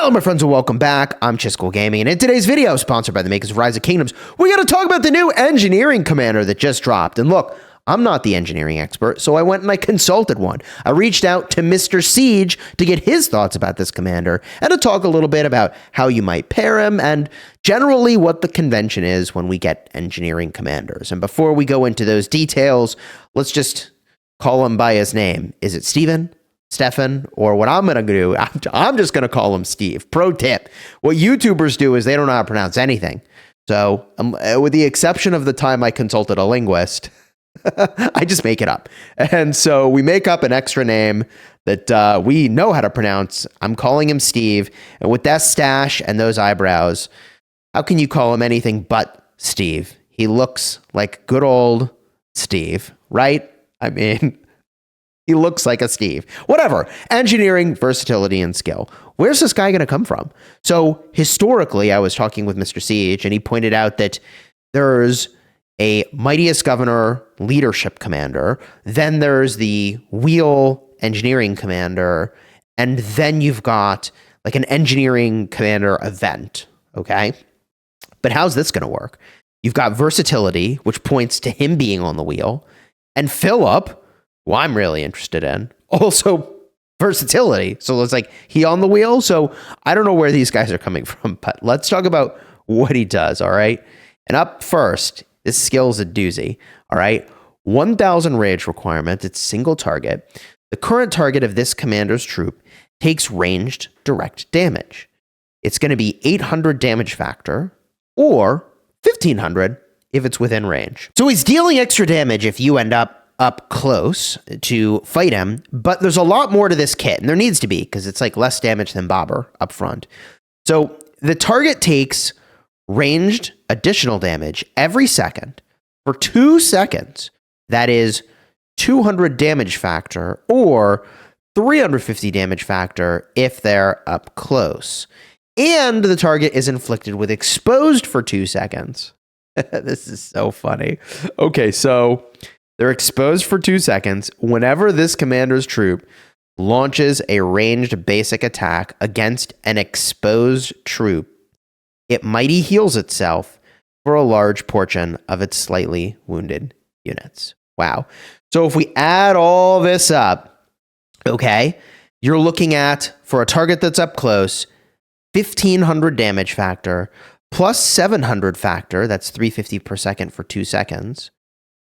Hello, my friends, and welcome back. I'm Chisgule Gaming, and in today's video, sponsored by the makers of Rise of Kingdoms, we got to talk about the new engineering commander that just dropped. And look, I'm not the engineering expert, so I went and I consulted one. I reached out to Mr. Siege to get his thoughts about this commander and to talk a little bit about how you might pair him and generally what the convention is when we get engineering commanders. And before we go into those details, let's just call him by his name. Is it Steven? Stefan, or what I'm going to do, I'm just going to call him Steve. Pro tip. What YouTubers do is they don't know how to pronounce anything. So with the exception of the time I consulted a linguist, I just make it up. And so we make up an extra name that we know how to pronounce. I'm calling him Steve. And with that stash and those eyebrows, how can you call him anything but Steve? He looks like good old Steve, right? I mean... he looks like a Steve. Whatever. Engineering, versatility, and skill. Where's this guy going to come from? So historically, I was talking with Mr. Siege, and he pointed out that there's a Mightiest Governor leadership commander, then there's the wheel engineering commander, and then you've got like an engineering commander event, okay? But how's this going to work? You've got versatility, which points to him being on the wheel, and Philip, well, I'm really interested in. Also, versatility. So it's like he on the wheel. So I don't know where these guys are coming from, but let's talk about what he does, all right? And up first, this skill's a doozy, all right? 1,000 rage requirement. It's single target. The current target of this commander's troop takes ranged direct damage. It's going to be 800 damage factor or 1,500 if it's within range. So he's dealing extra damage if you end up close to fight him, but there's a lot more to this kit, and there needs to be, because it's like less damage than Bobber up front. So the target takes ranged additional damage every second for 2 seconds. That is 200 damage factor or 350 damage factor if they're up close. And the target is inflicted with exposed for 2 seconds. This is so funny. Okay, so they're exposed for 2 seconds whenever this commander's troop launches a ranged basic attack against an exposed troop. It mighty heals itself for a large portion of its slightly wounded units. Wow. So if we add all this up, okay, you're looking at, for a target that's up close, 1,500 damage factor plus 700 factor, that's 350 per second for 2 seconds.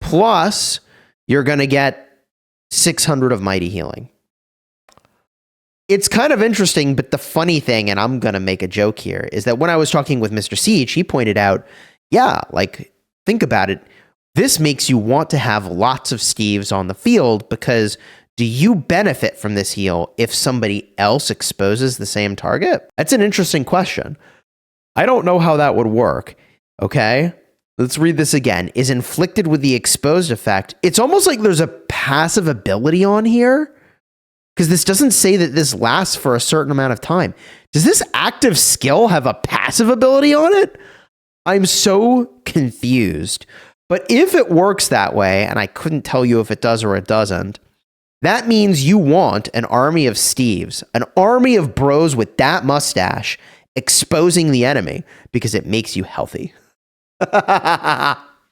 Plus, you're going to get 600 of mighty healing. It's kind of interesting, but the funny thing, and I'm going to make a joke here, is that when I was talking with Mr. Siege, he pointed out, yeah, like, think about it. This makes you want to have lots of Steves on the field because do you benefit from this heal if somebody else exposes the same target? That's an interesting question. I don't know how that would work, okay? Let's read this again. Is inflicted with the exposed effect. It's almost like there's a passive ability on here because this doesn't say that this lasts for a certain amount of time. Does this active skill have a passive ability on it? I'm so confused. But if it works that way, and I couldn't tell you if it does or it doesn't, that means you want an army of Steves, an army of bros with that mustache exposing the enemy because it makes you healthy.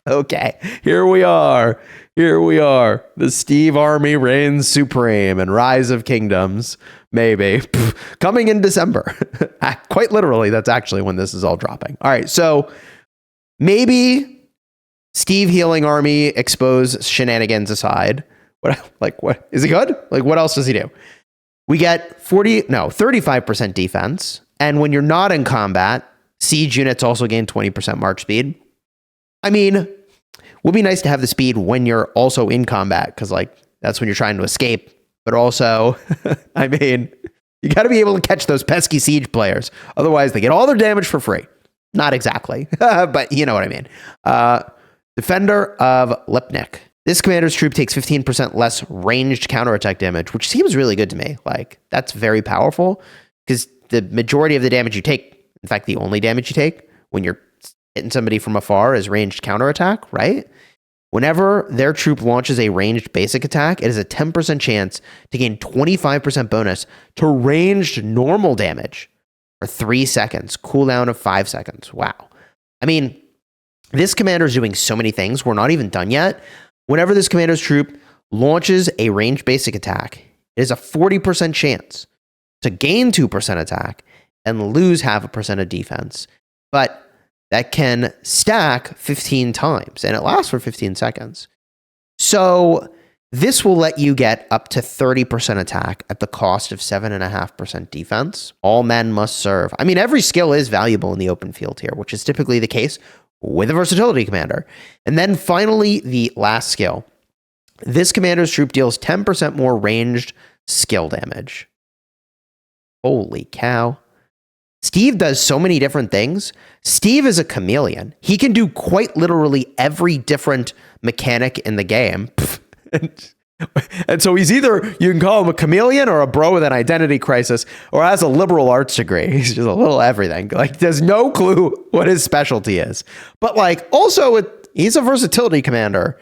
Okay, here we are. The Steve army reigns supreme and Rise of Kingdoms, maybe, coming in December. Quite literally, that's actually when this is all dropping. All right, so maybe Steve healing army expose shenanigans aside. What is he good? Like, what else does he do? We get 35% defense, and when you're not in combat, siege units also gain 20% march speed. I mean, would be nice to have the speed when you're also in combat, because like that's when you're trying to escape. But also, I mean, you got to be able to catch those pesky siege players. Otherwise, they get all their damage for free. Not exactly, but you know what I mean. Defender of Lipnik. This commander's troop takes 15% less ranged counterattack damage, which seems really good to me. Like, that's very powerful because the majority of the damage you take, in fact, the only damage you take when you're hitting somebody from afar is ranged counterattack, right? Whenever their troop launches a ranged basic attack, it has a 10% chance to gain 25% bonus to ranged normal damage for 3 seconds, cooldown of 5 seconds. Wow. I mean, this commander is doing so many things. We're not even done yet. Whenever this commander's troop launches a ranged basic attack, it is a 40% chance to gain 2% attack and lose 0.5% of defense. But that can stack 15 times, and it lasts for 15 seconds. So this will let you get up to 30% attack at the cost of 7.5% defense. All men must serve. I mean, every skill is valuable in the open field here, which is typically the case with a versatility commander. And then finally, the last skill. This commander's troop deals 10% more ranged skill damage. Holy cow. Steve does so many different things. Steve is a chameleon. He can do quite literally every different mechanic in the game. And so he's either, you can call him a chameleon or a bro with an identity crisis, or has a liberal arts degree. He's just a little everything. Like, there's no clue what his specialty is. But like, also, he's a versatility commander.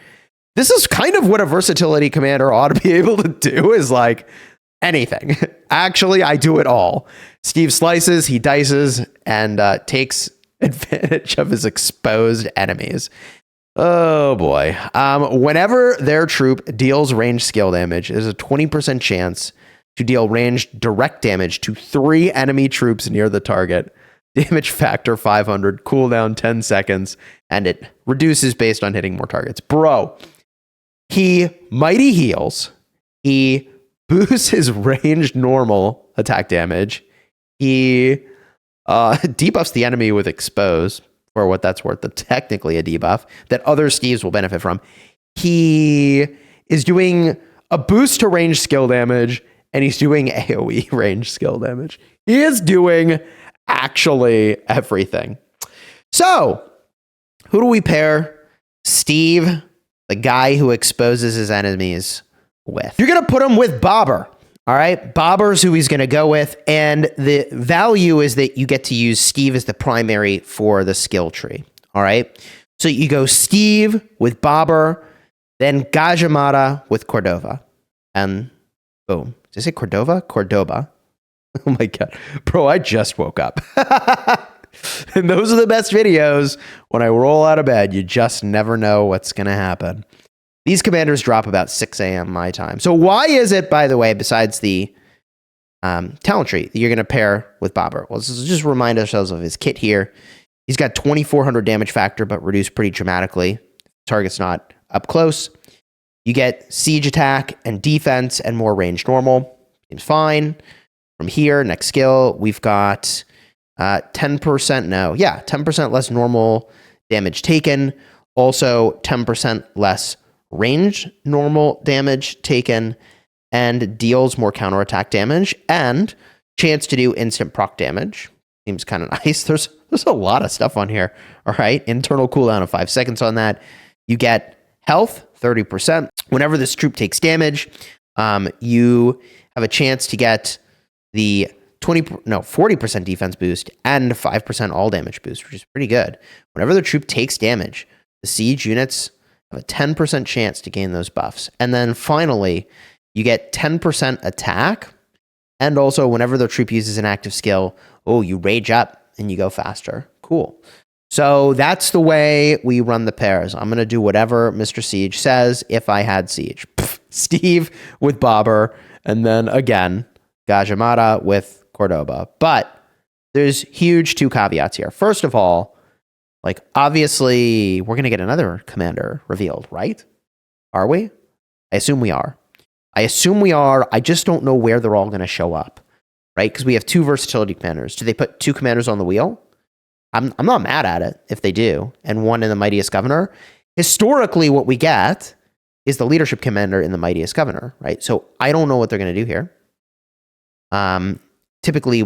This is kind of what a versatility commander ought to be able to do, is like anything. Actually, I do it all. Steve slices, he dices, and takes advantage of his exposed enemies. Oh boy. Whenever their troop deals ranged skill damage, there's a 20% chance to deal ranged direct damage to 3 enemy troops near the target. Damage factor 500, cooldown 10 seconds, and it reduces based on hitting more targets. Bro, he mighty heals. He boosts his ranged normal attack damage. He debuffs the enemy with expose, for what that's worth. That's technically a debuff that other Steves will benefit from. He is doing a boost to range skill damage, and he's doing AoE range skill damage. He is doing actually everything. So, who do we pair Steve, the guy who exposes his enemies, with? You're going to put him with Bobber. All right, Bobber's who he's going to go with, and the value is that you get to use Steve as the primary for the skill tree. All right, so you go Steve with Bobber, then Gajamata with Cordova, and boom. Did I say Cordova? Cordoba. Oh my god, bro! I just woke up, and those are the best videos. When I roll out of bed, you just never know what's going to happen. These commanders drop about 6 a.m. my time. So why is it, by the way, besides the talent tree, that you're going to pair with Bobber? Well, let's just remind ourselves of his kit here. He's got 2,400 damage factor, but reduced pretty dramatically. Target's not up close. You get siege attack and defense and more range normal. Seems fine. From here, next skill, we've got 10% less normal damage taken. Also, 10% less range normal damage taken, and deals more counterattack damage, and chance to do instant proc damage. Seems kind of nice. There's a lot of stuff on here. All right. Internal cooldown of 5 seconds on that. You get health, 30%. Whenever this troop takes damage, you have a chance to get the 40% defense boost and 5% all damage boost, which is pretty good. Whenever the troop takes damage, the siege units have a 10% chance to gain those buffs. And then finally, you get 10% attack. And also, whenever the troop uses an active skill, you rage up and you go faster. Cool. So that's the way we run the pairs. I'm going to do whatever Mr. Siege says if I had Siege. Steve with Bobber, and then again, Gajamata with Cordoba. But there's huge 2 caveats here. First of all, like, obviously, we're going to get another commander revealed, right? Are we? I assume we are. I just don't know where they're all going to show up, right? Because we have 2 versatility commanders. Do they put 2 commanders on the wheel? I'm not mad at it if they do. And 1 in the Mightiest Governor. Historically, what we get is the leadership commander in the Mightiest Governor, right? So I don't know what they're going to do here. Typically,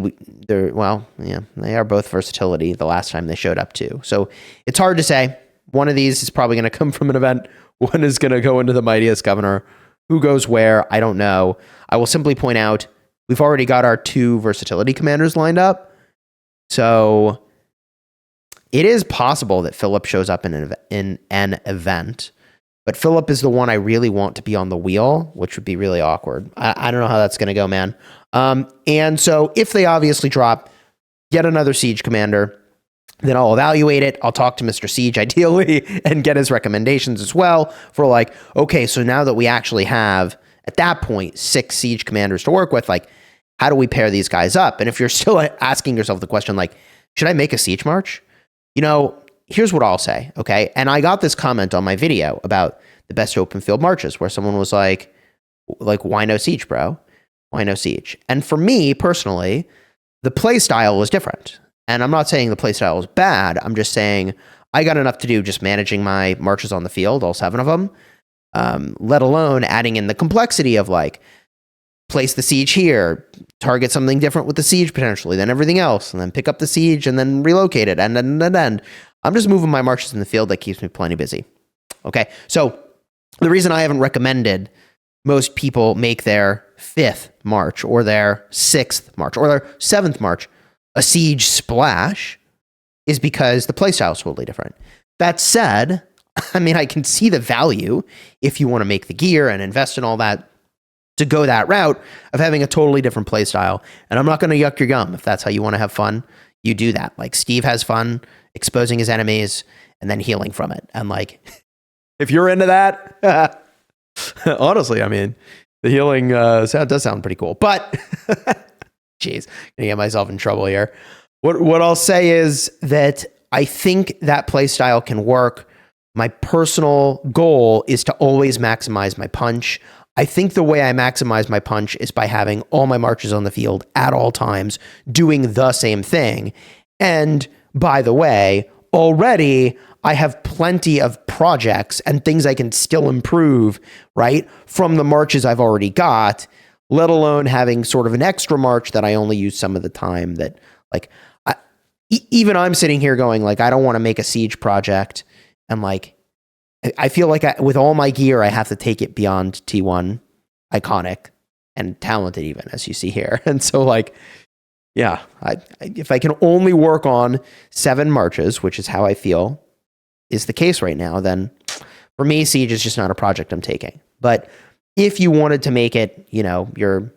they are both versatility the last time they showed up too. So it's hard to say. One of these is probably going to come from an event. One is going to go into the Mightiest Governor. Who goes where? I don't know. I will simply point out, we've already got our 2 versatility commanders lined up. So it is possible that Philip shows up in an event. But Philip is the one I really want to be on the wheel, which would be really awkward. I don't know how that's going to go, man. And so if they obviously drop get another siege commander. Then I'll evaluate it. I'll talk to Mr. Siege ideally and get his recommendations as well for like, okay, so now that we actually have at that point 6 siege commanders to work with, like, how do we pair these guys up? And if you're still asking yourself the question, like, should I make a siege march? You know, here's what I'll say, okay? And I got this comment on my video about the best open field marches where someone was like, why no siege, bro? Why no siege? And for me personally, the play style was different. And I'm not saying the playstyle is bad. I'm just saying I got enough to do just managing my marches on the field, all 7 of them, let alone adding in the complexity of like, place the siege here, target something different with the siege potentially than everything else, and then pick up the siege and then relocate it. And then I'm just moving my marches in the field that keeps me plenty busy. Okay, so the reason I haven't recommended most people make their 5th march or their 6th march or their 7th march a siege splash is because the playstyle is totally different. That said, I mean, I can see the value if you want to make the gear and invest in all that to go that route of having a totally different playstyle. And I'm not going to yuck your yum. If that's how you want to have fun, you do that. Like Steve has fun exposing his enemies and then healing from it. And like, if you're into that, honestly, I mean, the healing does sound pretty cool. But jeez, gonna get myself in trouble here. What I'll say is that I think that play style can work. My personal goal is to always maximize my punch. I think the way I maximize my punch is by having all my marches on the field at all times, doing the same thing. And by the way, already I have plenty of projects and things I can still improve, right, from the marches I've already got, let alone having sort of an extra march that I only use some of the time that, like, even I'm sitting here going, like, I don't want to make a siege project. And, like, I feel like with all my gear, I have to take it beyond T1, iconic, and talented even, as you see here. And so, like, yeah, if I can only work on 7 marches, which is how I feel is the case right now, then for me, siege is just not a project I'm taking. But if you wanted to make it, you know, your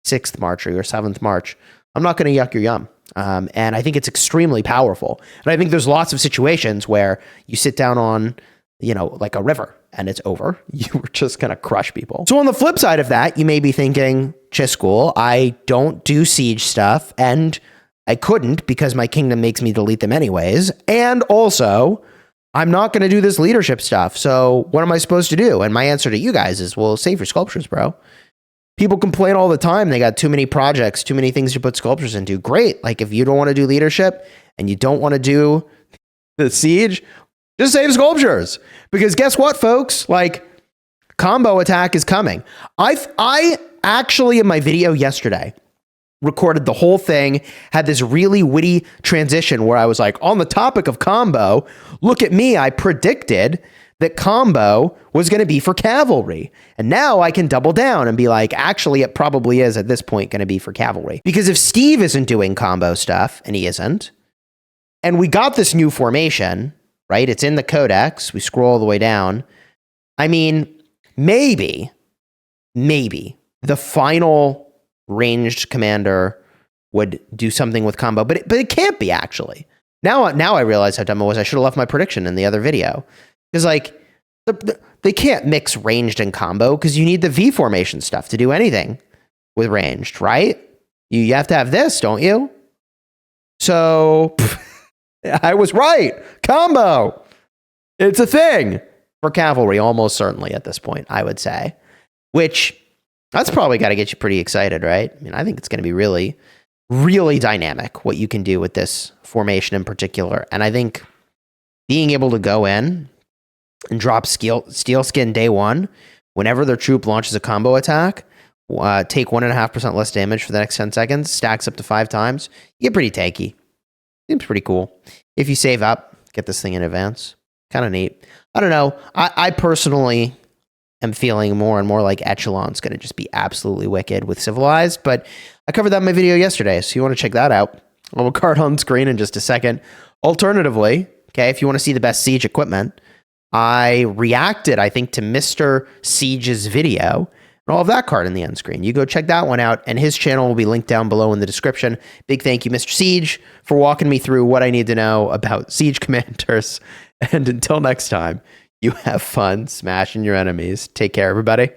6th march or your 7th march, I'm not going to yuck your yum. And I think it's extremely powerful. And I think there's lots of situations where you sit down on, you know, like a river and it's over. You were just going to crush people. So on the flip side of that, you may be thinking, Chisgule, I don't do siege stuff and I couldn't because my kingdom makes me delete them anyways. And also, I'm not going to do this leadership stuff. So what am I supposed to do? And my answer to you guys is, well, save your sculptures, bro. People complain all the time. They got too many projects, too many things to put sculptures into. Great. Like if you don't want to do leadership and you don't want to do the siege, just save sculptures. Because guess what, folks? Like combo attack is coming. I actually, in my video yesterday, recorded the whole thing, had this really witty transition where I was like, on the topic of combo, look at me, I predicted that combo was going to be for cavalry. And now I can double down and be like, actually, it probably is at this point going to be for cavalry. Because if Steve isn't doing combo stuff, and he isn't, and we got this new formation, right? It's in the codex. We scroll all the way down. I mean, maybe the final ranged commander would do something with combo, but it can't be actually. Now I realize how dumb it was. I should have left my prediction in the other video. Because like they can't mix ranged and combo because you need the V formation stuff to do anything with ranged, right? You have to have this, don't you? So I was right. Combo. It's a thing for cavalry, almost certainly at this point, I would say. Which that's probably got to get you pretty excited, right? I mean, I think it's going to be really, really dynamic what you can do with this formation in particular. And I think being able to go in and drop steel skin day 1, whenever their troop launches a combo attack, take 1.5% less damage for the next 10 seconds, stacks up to 5 times, you get pretty tanky. Seems pretty cool. If you save up, get this thing in advance. Kind of neat. I don't know. I personally am feeling more and more like Echelon's going to just be absolutely wicked with Civilized, but I covered that in my video yesterday, so you want to check that out. I'll have a card on screen in just a second. Alternatively, okay, if you want to see the best siege equipment, I reacted, I think, to Mr. Siege's video and all of that card in the end screen. You go check that one out, and his channel will be linked down below in the description. Big thank you, Mr. Siege, for walking me through what I need to know about Siege Commanders. And until next time, you have fun smashing your enemies. Take care, everybody.